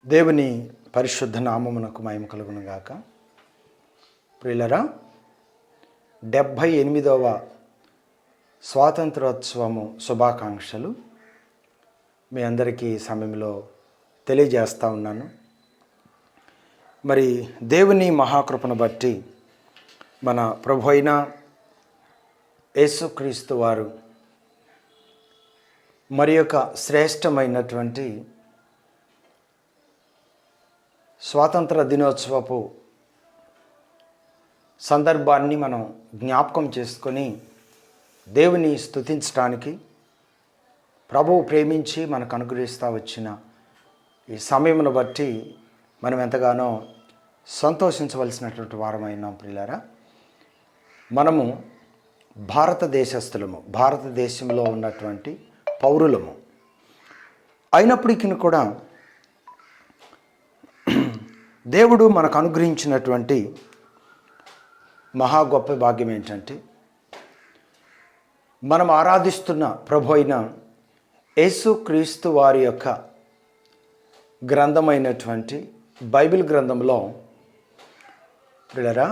దేవుని పరిశుద్ధ నామమునకు మహిమ కలుగును గాక. ప్రియులరా, 78వ స్వాతంత్రోత్సవము శుభాకాంక్షలు మీ అందరికీ సమయంలో తెలియజేస్తూ ఉన్నాను. మరి దేవుని మహాకృపను బట్టి మన ప్రభు అయిన యేసుక్రీస్తు వారు మరి యొక్క శ్రేష్టమైనటువంటి స్వాతంత్ర దినోత్సవపు సందర్భాన్ని మనం జ్ఞాపకం చేసుకొని దేవుని స్తుతించడానికి, ప్రభువు ప్రేమించి మనకు అనుగ్రహిస్తూ వచ్చిన ఈ సమయమును బట్టి మనం ఎంతగానో సంతోషించవలసినటువంటి వారమైనాం. ప్రియులారా, మనము భారతదేశస్థులము, భారతదేశంలో ఉన్నటువంటి పౌరులము అయినప్పటికీ కూడా దేవుడు మనకు అనుగ్రహించినటువంటి మహా గొప్ప భాగ్యం ఏంటంటే, మనం ఆరాధిస్తున్న ప్రభు అయిన యేసుక్రీస్తు వారి యొక్క గ్రంథమైనటువంటి బైబిల్ గ్రంథంలో ప్రియులారా,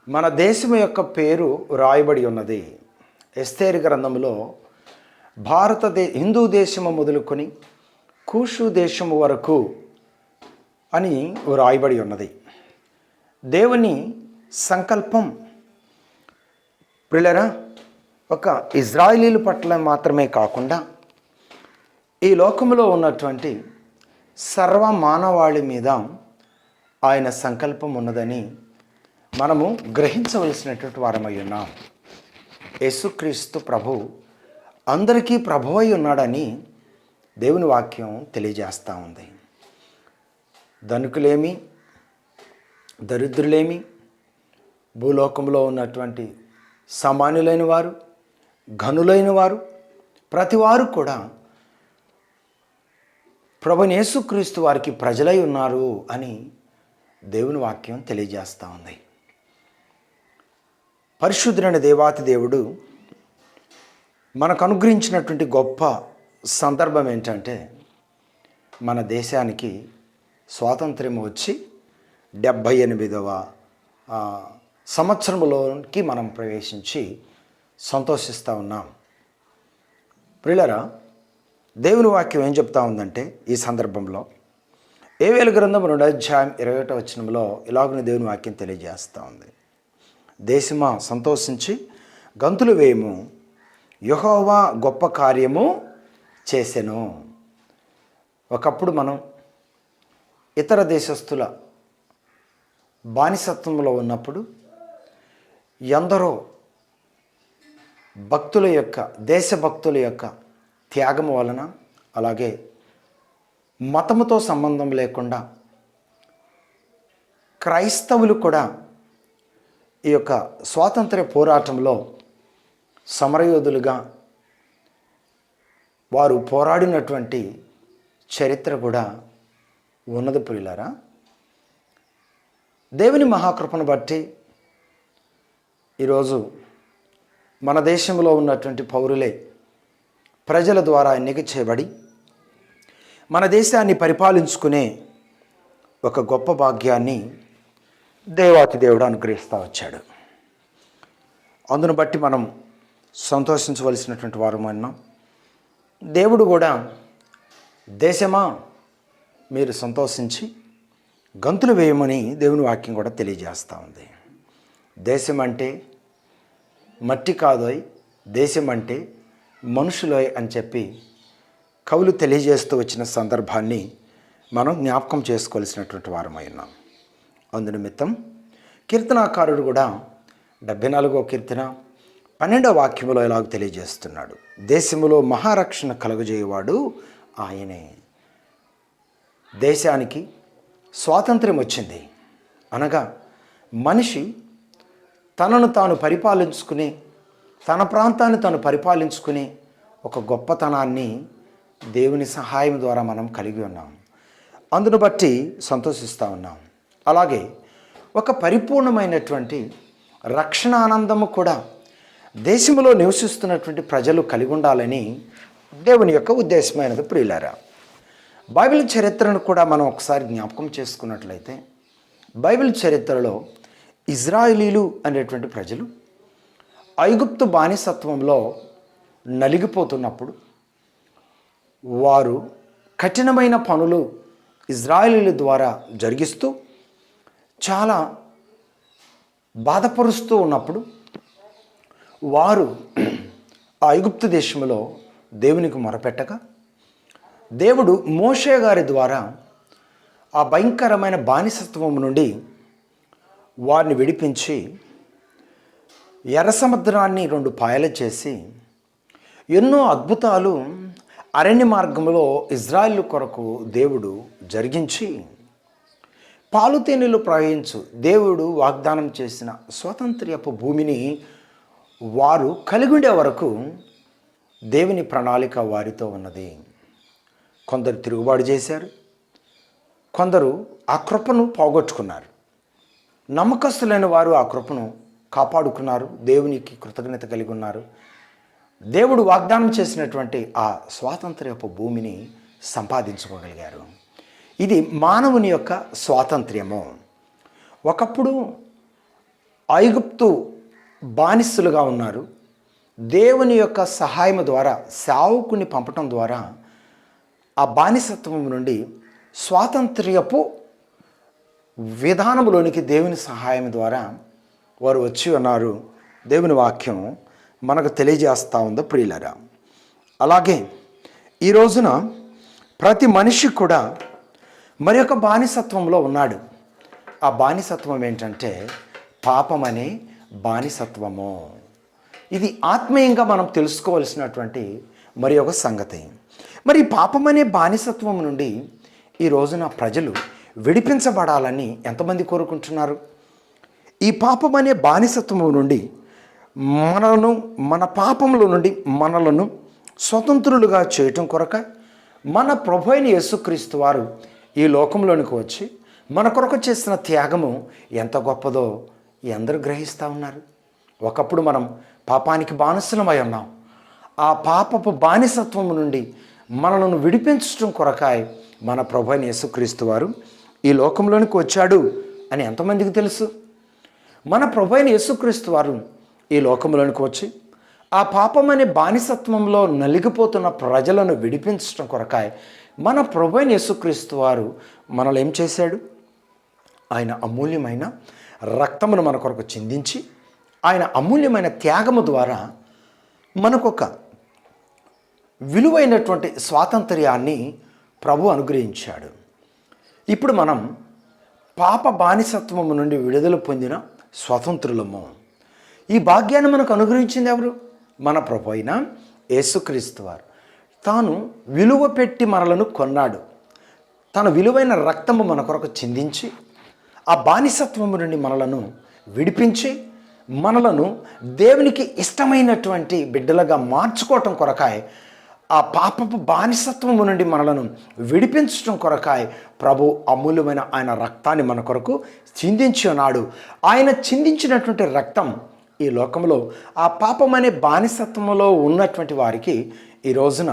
మన దేశం యొక్క పేరు రాయబడి ఉన్నది. ఎస్తేరు గ్రంథంలో హిందూ దేశము మొదలుకొని కూషు దేశము వరకు అని రాయబడి ఉన్నది. దేవుని సంకల్పం ప్రియులారా, ఒక ఇజ్రాయేలీల పట్ల మాత్రమే కాకుండా ఈ లోకంలో ఉన్నటువంటి సర్వ మానవాళి మీద ఆయన సంకల్పం ఉన్నదని మనము గ్రహించవలసినటువంటి వారమై ఉన్నాం. యేసుక్రీస్తు ప్రభు అందరికీ ప్రభువు అయి ఉన్నాడని దేవుని వాక్యం తెలియజేస్తూ ఉంది. ధనికులేమి, దరిద్రులేమి, భూలోకంలో ఉన్నటువంటి సామాన్యులైన వారు, ఘనులైన వారు, ప్రతివారు కూడా ప్రభువైన యేసుక్రీస్తు వారికి ప్రజలై ఉన్నారు అని దేవుని వాక్యం తెలియజేస్తూ ఉంది. పరిశుద్ధుడైన దేవాతి దేవుడు మనకు అనుగ్రహించినటువంటి గొప్ప సందర్భం ఏంటంటే, మన దేశానికి స్వాతంత్ర్యం వచ్చి 78వ సంవత్సరంలోకి మనం ప్రవేశించి సంతోషిస్తూ ఉన్నాం. ప్రియులారా, దేవుని వాక్యం ఏం చెప్తా ఉందంటే, ఈ సందర్భంలో ఏవేలు గ్రంథం 2:21 ఇలాగున దేవుని వాక్యం తెలియజేస్తూ ఉంది. దేశమా సంతోషించి గంతులు వేయము, యెహోవా గొప్ప కార్యము చేసెను. ఒకప్పుడు మనం ఇతర దేశస్థుల బానిసత్వంలో ఉన్నప్పుడు ఎందరో భక్తుల యొక్క, దేశభక్తుల యొక్క త్యాగం వలన, అలాగే మతముతో సంబంధం లేకుండా క్రైస్తవులు కూడా ఈ యొక్క స్వాతంత్ర్య పోరాటంలో సమరయోధులుగా వారు పోరాడినటువంటి చరిత్ర కూడా ఉన్నది. ప్రియులారా, దేవుని మహాకృపను బట్టి ఈరోజు మన దేశంలో ఉన్నటువంటి పౌరులే ప్రజల ద్వారా ఎన్నిక చేయబడి మన దేశాన్ని పరిపాలించుకునే ఒక గొప్ప భాగ్యాన్ని దేవాతి దేవుడు అనుగ్రహిస్తూ వచ్చాడు. అందును బట్టి మనం సంతోషించవలసినటువంటి వారు అన్నాం. దేవుడు కూడా దేశమా మీరు సంతోషించి గంతులు వేయమని దేవుని వాక్యం కూడా తెలియజేస్తూ ఉంది. దేశం అంటే మట్టి కాదోయ్, దేశం అంటే మనుషులోయ్ అని చెప్పి కవులు తెలియజేస్తూ వచ్చిన సందర్భాన్ని మనం జ్ఞాపకం చేసుకోవాల్సినటువంటి వారమై ఉన్నాం. అందునిమిత్తం కీర్తనాకారుడు కూడా 74వ కీర్తన 12వ వాక్యములో ఇలాగ తెలియజేస్తున్నాడు. దేశములో మహారక్షణ కలుగజేయవాడు ఆయనే. దేశానికి స్వాతంత్ర్యం వచ్చింది అనగా మనిషి తనను తాను పరిపాలించుకుని, తన ప్రాంతాన్ని తాను పరిపాలించుకుని ఒక గొప్పతనాన్ని దేవుని సహాయం ద్వారా మనం కలిగి ఉన్నాం. అందును బట్టి సంతోషిస్తూ ఉన్నాం. అలాగే ఒక పరిపూర్ణమైనటువంటి రక్షణ ఆనందము కూడా దేశంలో నివసిస్తున్నటువంటి ప్రజలు కలిగి ఉండాలని దేవుని యొక్క ఉద్దేశమైనది. ప్రియులారా, బైబిల్ చరిత్రను కూడా మనం ఒకసారి జ్ఞాపకం చేసుకున్నట్లయితే బైబిల్ చరిత్రలో ఇజ్రాయేలీలు అనేటువంటి ప్రజలు ఐగుప్తు బానిసత్వంలో నలిగిపోతున్నప్పుడు వారు కఠినమైన పనులు ఇజ్రాయేలీల ద్వారా జరిగిస్తూ చాలా బాధపరుస్తూ ఉన్నప్పుడు వారు ఆ ఐగుప్తు దేశంలో దేవునికి మొరపెట్టగా దేవుడు మోషే గారి ద్వారా ఆ భయంకరమైన బానిసత్వం నుండి వారిని విడిపించి ఎర్ర సముద్రాన్ని 2 పాయలు చేసి ఎన్నో అద్భుతాలు అరణ్య మార్గంలో ఇజ్రాయేలు కొరకు దేవుడు జరిగించి పాలుతేనెలు ప్రవహించు దేవుడు వాగ్దానం చేసిన స్వాతంత్ర్యపు భూమిని వారు కలిగి ఉండే వరకు దేవుని ప్రణాళిక వారితో ఉన్నది. కొందరు తిరుగుబాటు చేశారు, కొందరు ఆ కృపను పోగొట్టుకున్నారు. నమ్మకస్తులైన వారు ఆ కృపను కాపాడుకున్నారు, దేవునికి కృతజ్ఞత కలిగి ఉన్నారు. దేవుడు వాగ్దానం చేసినటువంటి ఆ స్వాతంత్ర్యపు భూమిని సంపాదించుకోగలిగారు. ఇది మానవుని యొక్క స్వాతంత్ర్యము. ఒకప్పుడు ఐగుప్తు బానిసలుగా ఉన్నారు. దేవుని యొక్క సహాయం ద్వారా సేవకుని పంపటం ద్వారా ఆ బానిసత్వం నుండి స్వాతంత్ర్యపు విధానంలోనికి దేవుని సహాయం ద్వారా వారు వచ్చి ఉన్నారు. దేవుని వాక్యం మనకు తెలియజేస్తూ ఉందో ప్రియులరా. అలాగే ఈ రోజున ప్రతి మనిషి కూడా మరి ఒక బానిసత్వంలో ఉన్నాడు. ఆ బానిసత్వం ఏంటంటే పాపం అనే బానిసత్వము. ఇది ఆత్మీయంగా మనం తెలుసుకోవాల్సినటువంటి మరి ఒక సంగతి. మరి పాపం అనే బానిసత్వం నుండి ఈ రోజున ప్రజలు విడిపించబడాలని ఎంతమంది కోరుకుంటున్నారు? ఈ పాపం అనే బానిసత్వం నుండి మనలను, మన పాపముల నుండి మనలను స్వతంత్రులుగా చేయటం కొరక మన ప్రభు అయిన యేసుక్రీస్తు వారు ఈ లోకంలోనికి వచ్చి మన కొరకు చేసిన త్యాగము ఎంత గొప్పదో అందరూ గ్రహిస్తూ ఉన్నారు. ఒకప్పుడు మనం పాపానికి బానిసలమై ఉన్నాం. ఆ పాపపు బానిసత్వం నుండి మనలను విడిపించడం కొరకాయ మన ప్రభు అయిన యేసుక్రీస్తు వారు ఈ లోకంలోనికి వచ్చాడు అని ఎంతమందికి తెలుసు? మన ప్రభు అయిన యేసుక్రీస్తు వారు ఈ లోకంలోనికి వచ్చి ఆ పాపం అనే బానిసత్వంలో నలిగిపోతున్న ప్రజలను విడిపించడం కొరకాయ మన ప్రభు అయిన యేసుక్రీస్తు వారు మనల్ని ఏం చేశాడు? ఆయన అమూల్యమైన రక్తమును మన కొరకు చిందించి ఆయన అమూల్యమైన త్యాగము ద్వారా మనకొక విలువైనటువంటి స్వాతంత్ర్యాన్ని ప్రభు అనుగ్రహించాడు. ఇప్పుడు మనం పాప బానిసత్వము నుండి విడుదల పొందిన స్వతంత్రులము. ఈ భాగ్యాన్ని మనకు అనుగ్రహించింది ఎవరు? మన ప్రభు అయిన యేసుక్రీస్తు వారు. తాను విలువ పెట్టి మనలను కొన్నాడు. తన విలువైన రక్తము మన కొరకు చిందించి ఆ బానిసత్వము నుండి మనలను విడిపించి మనలను దేవునికి ఇష్టమైనటువంటి బిడ్డలుగా మార్చుకోవటం కొరకాయ ఆ పాపపు బానిసత్వము నుండి మనలను విడిపించడం కొరకాయ ప్రభు అమూల్యమైన ఆయన రక్తాన్ని మన కొరకు చిందించి ఉన్నాడు. ఆయన చిందించినటువంటి రక్తం ఈ లోకంలో ఆ పాపం అనే బానిసత్వంలో ఉన్నటువంటి వారికి ఈ రోజున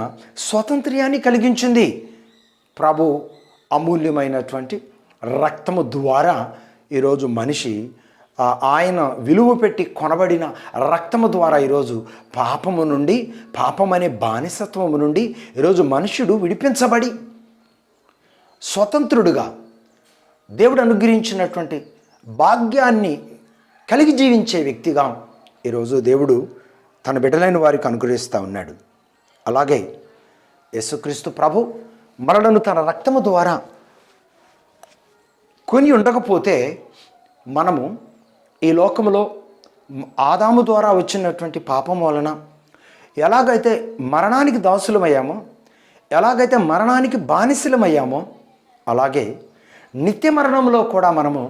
స్వాతంత్ర్యాన్ని కలిగించింది. ప్రభు అమూల్యమైనటువంటి రక్తము ద్వారా ఈరోజు మనిషి ఆయన విలువ పెట్టి కొనబడిన రక్తము ద్వారా ఈరోజు పాపము నుండి, పాపం అనే బానిసత్వము నుండి ఈరోజు మనుష్యుడు విడిపించబడి స్వతంత్రుడుగా దేవుడు అనుగ్రహించినటువంటి భాగ్యాన్ని కలిగి జీవించే వ్యక్తిగా ఈరోజు దేవుడు తన బిడ్డలైన వారికి అనుగ్రహిస్తూ ఉన్నాడు. అలాగే యేసుక్రీస్తు ప్రభు మనలను తన రక్తము ద్వారా కొని ఉండకపోతే మనము ఈ లోకంలో ఆదాము ద్వారా వచ్చినటువంటి పాపం వలన ఎలాగైతే మరణానికి దాసులమయ్యామో, ఎలాగైతే మరణానికి బానిసలమయ్యామో, అలాగే నిత్య మరణంలో కూడా మనము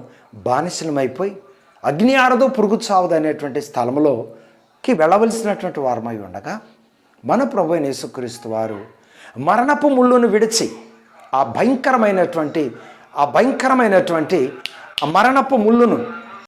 బానిసలమైపోయి అగ్ని ఆరదు పురుగు చావదు అనేటువంటి స్థలంలోకి వెళ్ళవలసినటువంటి వారమై ఉండగా మన ప్రభు అయిన యేసుక్రీస్తు వారు మరణపు ముళ్ళును విడిచి ఆ భయంకరమైనటువంటి మరణపు ముళ్ళును